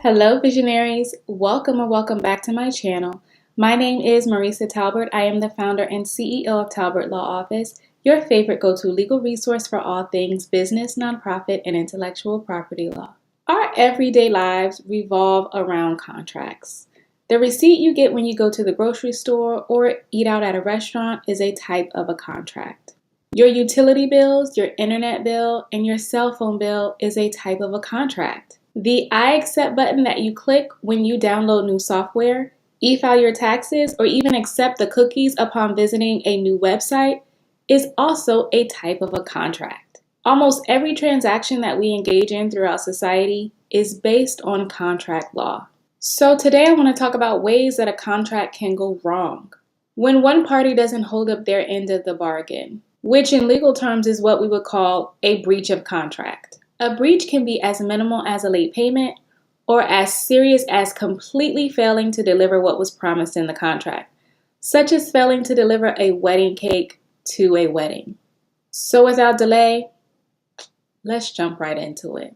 Hello visionaries, welcome or welcome back to my channel. My name is Marisa Talbert. I am the founder and CEO of Talbert Law Office, your favorite go-to legal resource for all things business, nonprofit, and intellectual property law. Our everyday lives revolve around contracts. The receipt you get when you go to the grocery store or eat out at a restaurant is a type of a contract. Your utility bills, your internet bill, and your cell phone bill is a type of a contract. The I accept button that you click when you download new software, e-file your taxes, or even accept the cookies upon visiting a new website is also a type of a contract. Almost every transaction that we engage in throughout society is based on contract law. So today I want to talk about ways that a contract can go wrong. When one party doesn't hold up their end of the bargain, which in legal terms is what we would call a breach of contract. A breach can be as minimal as a late payment or as serious as completely failing to deliver what was promised in the contract, such as failing to deliver a wedding cake to a wedding. So without delay, let's jump right into it.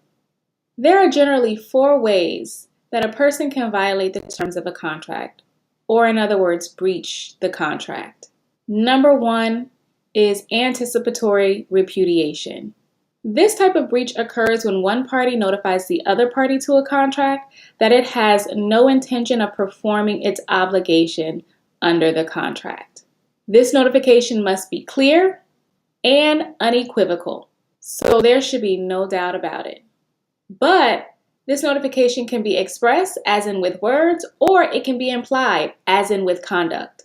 There are generally 4 ways that a person can violate the terms of a contract, or in other words, breach the contract. Number 1 is anticipatory repudiation. This type of breach occurs when one party notifies the other party to a contract that it has no intention of performing its obligation under the contract. This notification must be clear and unequivocal, so there should be no doubt about it. But this notification can be expressed, as in with words, or it can be implied, as in with conduct.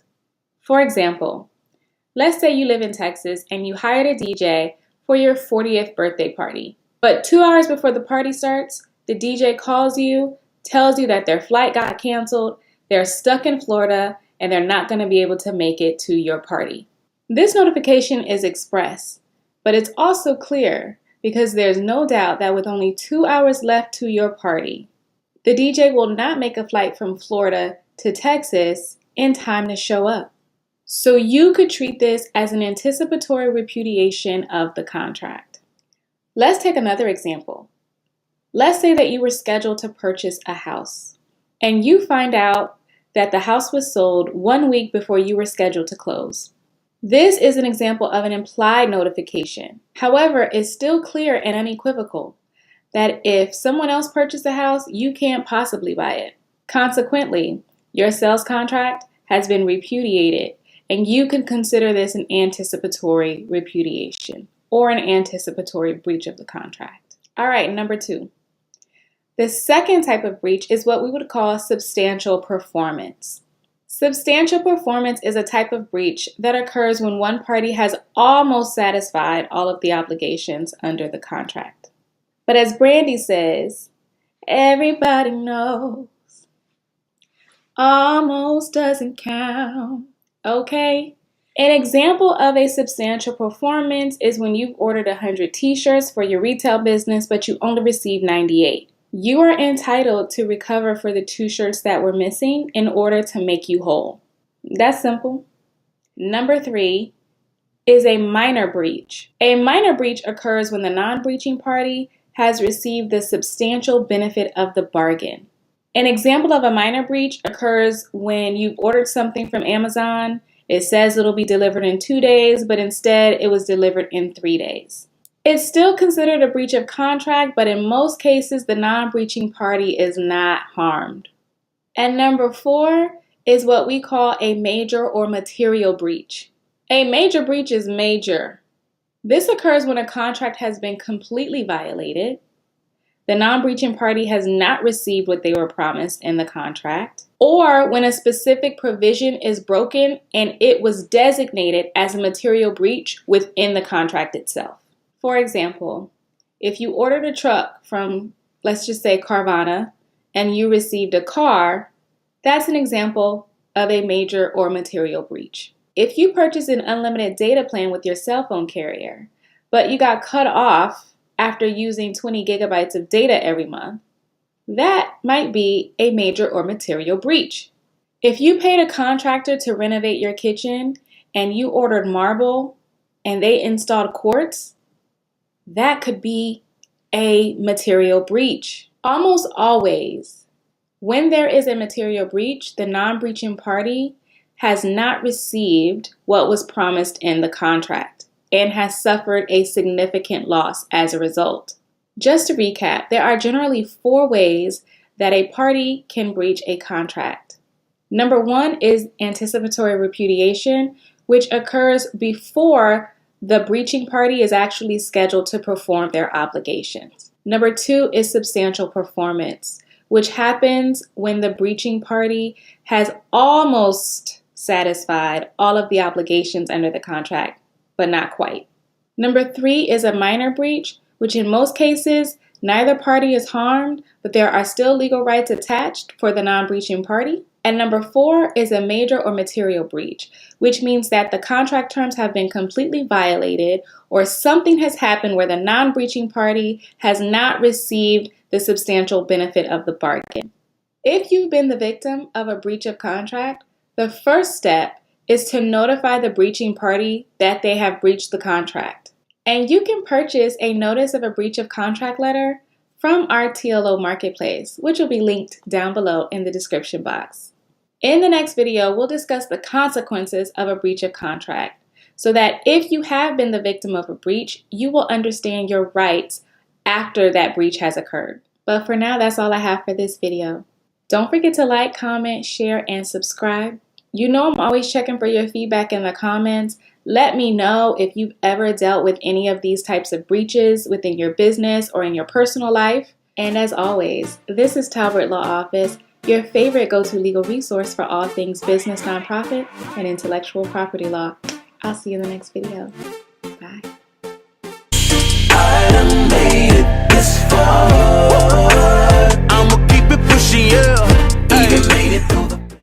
For example, let's say you live in Texas and you hired a DJ for your 40th birthday party. But 2 hours before the party starts, the DJ calls you, tells you that their flight got canceled, they're stuck in Florida, and they're not going to be able to make it to your party. This notification is express, but it's also clear because there's no doubt that with only 2 hours left to your party, the DJ will not make a flight from Florida to Texas in time to show up. So you could treat this as an anticipatory repudiation of the contract. Let's take another example. Let's say that you were scheduled to purchase a house, and you find out that the house was sold 1 week before you were scheduled to close. This is an example of an implied notification. However, it's still clear and unequivocal that if someone else purchased the house, you can't possibly buy it. Consequently, your sales contract has been repudiated, and you can consider this an anticipatory repudiation or an anticipatory breach of the contract. All right, number 2. The second type of breach is what we would call substantial performance. Substantial performance is a type of breach that occurs when one party has almost satisfied all of the obligations under the contract. But as Brandy says, everybody knows almost doesn't count. Okay? An example of a substantial performance is when you've ordered 100 t-shirts for your retail business, but you only received 98. You are entitled to recover for the 2 shirts that were missing in order to make you whole. That's simple. Number 3 is a minor breach. A minor breach occurs when the non-breaching party has received the substantial benefit of the bargain. An example of a minor breach occurs when you've ordered something from Amazon. It says it'll be delivered in 2 days, but instead it was delivered in 3 days. It's still considered a breach of contract, but in most cases, the non-breaching party is not harmed. And number 4 is what we call a major or material breach. A major breach is major. This occurs when a contract has been completely violated, the non-breaching party has not received what they were promised in the contract, or when a specific provision is broken and it was designated as a material breach within the contract itself. For example, if you ordered a truck from, let's just say, Carvana, and you received a car, that's an example of a major or material breach. If you purchased an unlimited data plan with your cell phone carrier, but you got cut off after using 20 gigabytes of data every month, that might be a major or material breach. If you paid a contractor to renovate your kitchen and you ordered marble and they installed quartz, that could be a material breach. Almost always, When there is a material breach, the non-breaching party has not received what was promised in the contract and has suffered a significant loss as a result. Just to recap, there are generally 4 ways that a party can breach a contract. Number 1 is anticipatory repudiation, which occurs before the breaching party is actually scheduled to perform their obligations. Number 2 is substantial performance, which happens when the breaching party has almost satisfied all of the obligations under the contract, but not quite. Number 3 is a minor breach, which in most cases, neither party is harmed, but there are still legal rights attached for the non-breaching party. And number 4 is a major or material breach, which means that the contract terms have been completely violated or something has happened where the non-breaching party has not received the substantial benefit of the bargain. If you've been the victim of a breach of contract, the first step is to notify the breaching party that they have breached the contract. And you can purchase a notice of a breach of contract letter from our TLO marketplace, which will be linked down below in the description box. In the next video, we'll discuss the consequences of a breach of contract so that if you have been the victim of a breach, you will understand your rights after that breach has occurred. But for now, that's all I have for this video. Don't forget to like, comment, share, and subscribe. You know I'm always checking for your feedback in the comments. Let me know if you've ever dealt with any of these types of breaches within your business or in your personal life. And as always, this is Talbert Law Office, your favorite go-to legal resource for all things business, nonprofit, and intellectual property law. I'll see you in the next video.